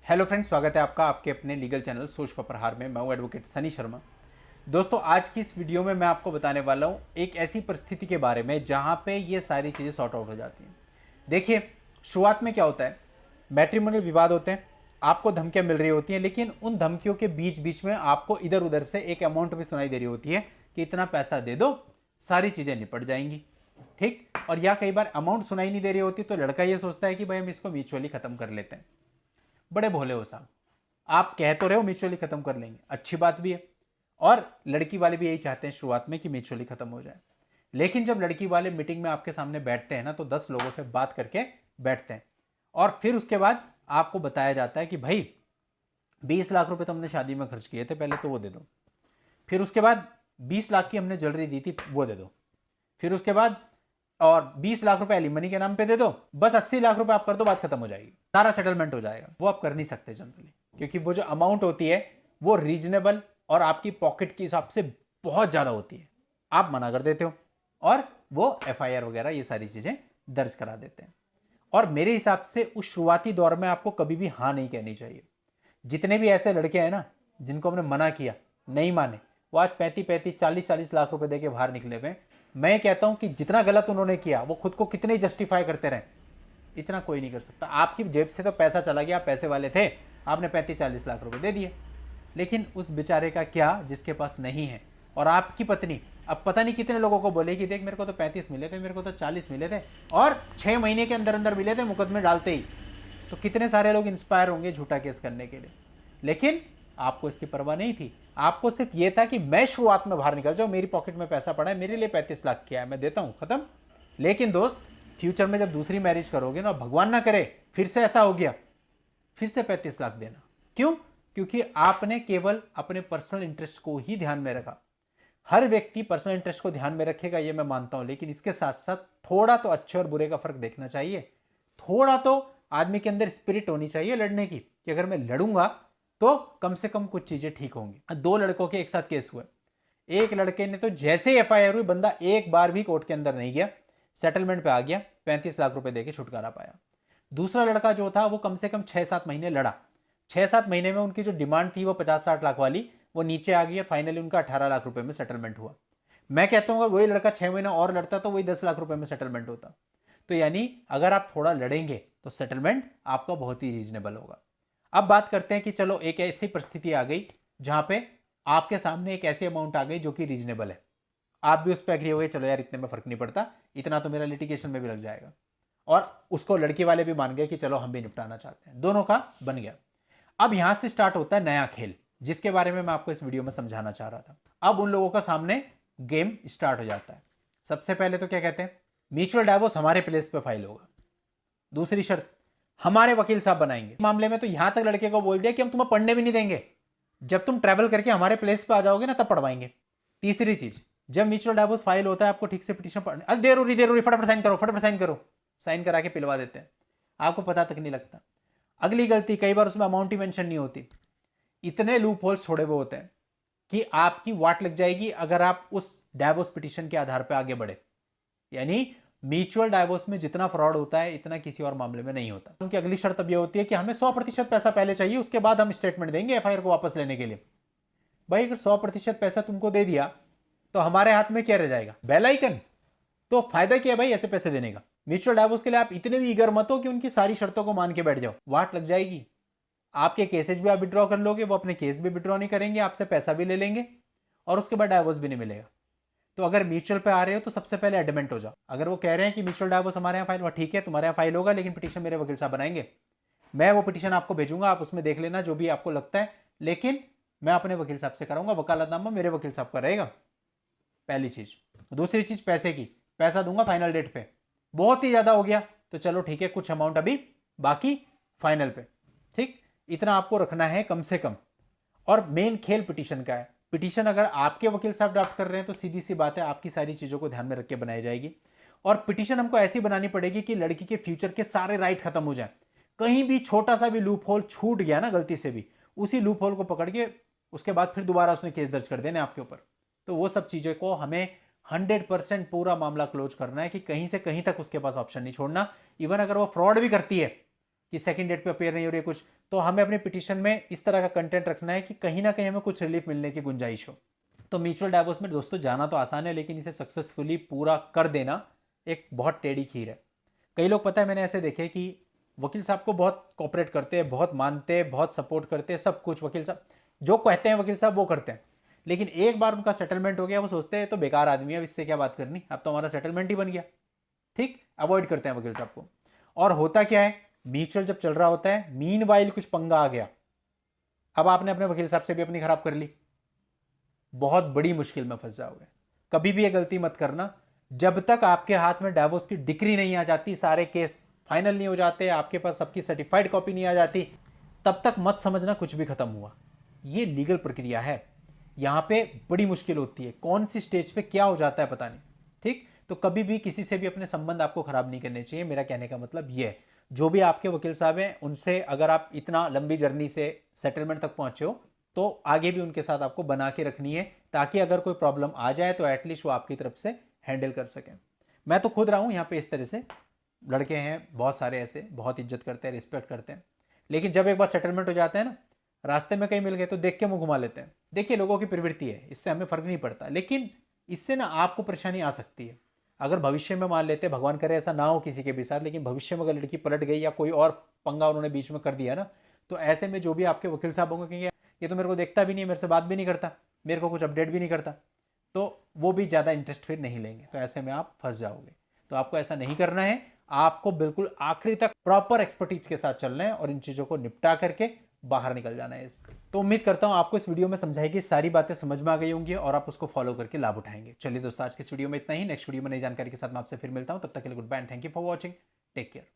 Hello friends, स्वागत है आपका आपके अपने लीगल चैनल सोच पर प्रहार में। मैं हूं एडवोकेट सनी शर्मा। दोस्तों, आज की इस वीडियो में मैं आपको बताने वाला हूं एक ऐसी परिस्थिति के बारे में जहां पे ये सारी चीज़ें सॉर्ट आउट हो जाती हैं। देखिए, शुरुआत में क्या होता है, मैट्रिमोनियल विवाद होते हैं, आपको धमकियां मिल रही होती हैं, लेकिन उन धमकियों के बीच बीच में आपको इधर उधर से एक अमाउंट भी सुनाई दे रही होती है कि इतना पैसा दे दो, सारी चीज़ें निपट जाएंगी। ठीक, और या कई बार अमाउंट सुनाई नहीं दे रही होती तो लड़का ये सोचता है कि भाई हम इसको म्यूचुअली खत्म कर लेते हैं। बड़े भोले हो साहब, आप कह तो रहे हो म्यूचुअली खत्म कर लेंगे, अच्छी बात भी है, और लड़की वाले भी यही चाहते हैं शुरुआत में कि म्यूचुअली खत्म हो जाए। लेकिन जब लड़की वाले मीटिंग में आपके सामने बैठते हैं ना, तो 10 लोगों से बात करके बैठते हैं और फिर उसके बाद आपको बताया जाता है कि भाई 20 लाख रुपए तो हमने शादी में खर्च किए थे, पहले तो वो दे दो। फिर उसके बाद 20 लाख की हमने ज्वेलरी दी थी, वो दे दो। फिर उसके बाद और 20 लाख रुपए एलिमनी के नाम पे दे दो, बस 80 लाख रुपए आप कर दो, बात खत्म हो जाएगी, सारा सेटलमेंट हो जाएगा। वो आप कर नहीं सकते जनरली, क्योंकि वो जो अमाउंट होती है वो रीजनेबल और आपकी पॉकेट के हिसाब से बहुत ज्यादा होती है। आप मना कर देते हो और वो एफआईआर वगैरह ये सारी चीजें दर्ज करा देते हैं। और मेरे हिसाब से उस शुरुआती दौर में आपको कभी भी हाँ नहीं कहनी चाहिए। जितने भी ऐसे लड़के हैं ना जिनको हमने मना किया, नहीं माने, वो आज 35-35, 40-40 लाख रुपए देके बाहर निकले हुए। मैं कहता हूं कि जितना गलत उन्होंने किया वो खुद को कितने जस्टिफाई करते रहे, इतना कोई नहीं कर सकता। आपकी जेब से तो पैसा चला गया, पैसे वाले थे, आपने 35-40 लाख रुपए दे दिए, लेकिन उस बेचारे का क्या जिसके पास नहीं है। और आपकी पत्नी अब पता नहीं कितने लोगों को बोलेगी, देख मेरे को तो 35 मिले थे, मेरे को तो 40 मिले थे, और 6 महीने के अंदर अंदर मिले थे मुकदमे डालते ही। तो कितने सारे लोग इंस्पायर होंगे झूठा केस करने के लिए। लेकिन आपको इसकी परवाह नहीं थी, आपको सिर्फ यह था कि मैं शुरुआत में बाहर निकल जाऊं, मेरी पॉकेट में पैसा पड़ा है, मेरे लिए 35 लाख किया है, मैं देता हूं, खत्म। लेकिन दोस्त, फ्यूचर में जब दूसरी मैरिज करोगे ना, भगवान ना करे फिर से ऐसा हो गया, फिर से 35 लाख देना। क्यों? क्योंकि आपने केवल अपने पर्सनल इंटरेस्ट को ही ध्यान में रखा। हर व्यक्ति पर्सनल इंटरेस्ट को ध्यान में रखेगा, यह मैं मानता हूं, लेकिन इसके साथ साथ थोड़ा तो अच्छे और बुरे का फर्क देखना चाहिए। थोड़ा तो आदमी के अंदर स्पिरिट होनी चाहिए लड़ने की, कि अगर मैं लड़ूंगा तो कम से कम कुछ चीजें ठीक होंगी। 2 लड़कों के एक साथ केस हुए। एक लड़के ने तो जैसे एफआईआर हुई, बंदा एक बार भी कोर्ट के अंदर नहीं गया, सेटलमेंट पे आ गया, 35 लाख रुपए देके छुटकारा पाया। दूसरा लड़का जो था वो कम से कम 6-7 महीने लड़ा। 6-7 महीने में उनकी जो डिमांड थी वो 50-60 लाख वाली, वो नीचे आ गई और फाइनली उनका 18 लाख रुपए में सेटलमेंट हुआ। मैं कहता हूँ वही लड़का 6 महीना और लड़ता तो वही 10 लाख रुपए में सेटलमेंट होता। तो यानी अगर आप थोड़ा लड़ेंगे तो सेटलमेंट आपका बहुत ही रीजनेबल होगा। अब बात करते हैं कि चलो एक ऐसी परिस्थिति आ गई जहां पे आपके सामने एक ऐसी अमाउंट आ गई जो कि रीजनेबल है, आप भी उस पर एग्री हो गए, चलो यार इतने में फर्क नहीं पड़ता, इतना तो मेरा लिटिगेशन में भी लग जाएगा, और उसको लड़की वाले भी मान गए कि चलो हम भी निपटाना चाहते हैं, दोनों का बन गया। अब यहां से स्टार्ट होता है नया खेल, जिसके बारे में मैं आपको इस वीडियो में समझाना चाह रहा था। अब उन लोगों का सामने गेम स्टार्ट हो जाता है। सबसे पहले तो क्या कहते हैं, म्यूचुअल डाइवोर्स हमारे प्लेस पे फाइल होगा। दूसरी शर्त, हमारे वकील साहब बनाएंगे। मामले में तो यहां तक लड़के को बोल दिया कि हम तुम्हें पढ़ने भी नहीं देंगे, जब तुम ट्रैवल करके हमारे प्लेस पे आ जाओगे ना तब पढ़वाएंगे। तीसरी चीज, जब म्यूचुअल डाइवोर्स फाइल होता है आपको ठीक से पिटीशन पढ़ने, अरे देर हो रही, फटाफट साइन करो, फटाफट साइन करो, साइन करा के पिलवा देते हैं, आपको पता तक नहीं लगता। अगली गलती, कई बार उसमें अमाउंट ही मेंशन नहीं होती। इतने लूप होल्स छोड़े हुए होते हैं कि आपकी वाट लग जाएगी अगर आप उस डाइवोर्स पिटीशन के आधार पर आगे बढ़े। यानी म्यूचुअल डाइवोर्स में जितना फ्रॉड होता है इतना किसी और मामले में नहीं होता। उनकी अगली शर्त अब यह होती है कि हमें 100% पैसा पहले चाहिए, उसके बाद हम स्टेटमेंट देंगे एफआईआर को वापस लेने के लिए। भाई अगर 100% पैसा तुमको दे दिया तो हमारे हाथ में क्या रह जाएगा, बेल आइकन। तो फायदा क्या है भाई ऐसे पैसे देने का। म्यूचुअल डाइवोर्स के लिए आप इतने भी ईगर मत हो कि उनकी सारी शर्तों को मान के बैठ जाओ, वाट लग जाएगी। आपके केसेज भी आप विड्रॉ कर लोगे, वो अपने केस भी विड्रॉ नहीं करेंगे, आपसे पैसा भी ले लेंगे और उसके बाद डाइवोर्स भी नहीं मिलेगा। तो अगर म्यूचुअल पे आ रहे हो तो सबसे पहले एडमेंट हो जाओ। अगर वो कह रहे हैं कि म्यूचुअल डाइवोर्स हमारे यहाँ फाइल, ठीक है तुम्हारे यहाँ फाइल होगा, लेकिन पिटीशन मेरे वकील साहब बनाएंगे, मैं वो पिटीशन आपको भेजूंगा, आप उसमें देख लेना जो भी आपको लगता है, लेकिन मैं अपने वकील साहब से कराऊंगा, वकालतनामा मेरे वकील साहब का रहेगा। पहली चीज। दूसरी चीज पैसे की, पैसा दूंगा फाइनल डेट पे, बहुत ही ज्यादा हो गया तो चलो ठीक है कुछ अमाउंट अभी बाकी फाइनल पे, ठीक, इतना आपको रखना है कम से कम। और मेन खेल पिटीशन का है। पिटीशन अगर आपके वकील साहब ड्राफ्ट कर रहे हैं तो सीधी सी बात है आपकी सारी चीजों को ध्यान में रख के बनाई जाएगी। और पिटीशन हमको ऐसी बनानी पड़ेगी कि लड़की के फ्यूचर के सारे राइट खत्म हो जाए। कहीं भी छोटा सा भी लूप होल छूट गया ना गलती से भी, उसी लूप होल को पकड़ के उसके बाद फिर दोबारा उसने केस दर्ज कर देने आपके ऊपर। तो वो सब चीजों को हमें 100% पूरा मामला क्लोज करना है कि कहीं से कहीं तक उसके पास ऑप्शन नहीं छोड़ना। इवन अगर वो फ्रॉड भी करती है कि सेकंड डेट पे अपेयर नहीं हो रही है कुछ, तो हमें अपने पिटीशन में इस तरह का कंटेंट रखना है कि कहीं ना कहीं हमें कुछ रिलीफ मिलने की गुंजाइश हो। तो म्यूचुअल डाइवोर्स में दोस्तों जाना तो आसान है, लेकिन इसे सक्सेसफुली पूरा कर देना एक बहुत टेढ़ी खीर है। कई लोग, पता है, मैंने ऐसे देखे कि वकील साहब को बहुत कोऑपरेट करते हैं, बहुत मानते हैं, बहुत सपोर्ट करते हैं, सब कुछ वकील साहब जो कहते हैं वकील साहब वो करते हैं, लेकिन एक बार उनका सेटलमेंट हो गया वो सोचते हैं तो बेकार आदमी है, अब इससे क्या बात करनी, अब तो हमारा सेटलमेंट ही बन गया। ठीक, अवॉइड करते हैं वकील साहब को। और होता क्या है, म्यूचुअल जब चल रहा होता है, मीनवाइल कुछ पंगा आ गया, अब आपने अपने वकील साहब से भी अपनी खराब कर ली, बहुत बड़ी मुश्किल में फंस जाओगे। कभी भी ये गलती मत करना, जब तक आपके हाथ में डाइवोर्स की डिक्री नहीं आ जाती, सारे केस फाइनल नहीं हो जाते, आपके पास सबकी सर्टिफाइड कॉपी नहीं आ जाती, तब तक मत समझना कुछ भी खत्म हुआ। ये लीगल प्रक्रिया है, यहां पे बड़ी मुश्किल होती है, कौन सी स्टेज पे क्या हो जाता है पता नहीं। ठीक, तो कभी भी किसी से भी अपने संबंध आपको खराब नहीं करने चाहिए, मेरा कहने का मतलब ये है। जो भी आपके वकील साहब हैं उनसे अगर आप इतना लंबी जर्नी से सेटलमेंट तक पहुंचे हो तो आगे भी उनके साथ आपको बना के रखनी है, ताकि अगर कोई प्रॉब्लम आ जाए तो एटलीस्ट वो आपकी तरफ से हैंडल कर सकें। मैं तो खुद रहा हूं यहाँ पे, इस तरह से लड़के हैं बहुत सारे ऐसे, बहुत इज्जत करते हैं, रिस्पेक्ट करते हैं, लेकिन जब एक बार सेटलमेंट हो जाता है ना, रास्ते में कहीं मिल गए तो देख के मुंह घुमा लेते हैं। देखिए, लोगों की प्रवृत्ति है, इससे हमें फर्क नहीं पड़ता, लेकिन इससे ना आपको परेशानी आ सकती है। अगर भविष्य में मान लेते, भगवान करे ऐसा ना हो किसी के भी साथ, लेकिन भविष्य में अगर लड़की पलट गई या कोई और पंगा उन्होंने बीच में कर दिया ना, तो ऐसे में जो भी आपके वकील साहब होंगे कहेंगे ये तो मेरे को देखता भी नहीं, मेरे से बात भी नहीं करता, मेरे को कुछ अपडेट भी नहीं करता, तो वो भी ज़्यादा इंटरेस्ट फिर नहीं लेंगे, तो ऐसे में आप फंस जाओगे। तो आपको ऐसा नहीं करना है, आपको बिल्कुल आखिरी तक प्रॉपर एक्सपर्टीज के साथ चलना है और इन चीज़ों को निपटा करके बाहर निकल जाना है। तो उम्मीद करता हूं आपको इस वीडियो में समझाई गई सारी बातें समझ में आ गई होंगी और आप उसको फॉलो करके लाभ उठाएंगे। चलिए दोस्तों, आज की इस वीडियो में इतना ही। नेक्स्ट वीडियो में नई जानकारी के साथ मैं आपसे फिर मिलता हूं, तब तक के लिए goodbye and thank you for watching. Take care.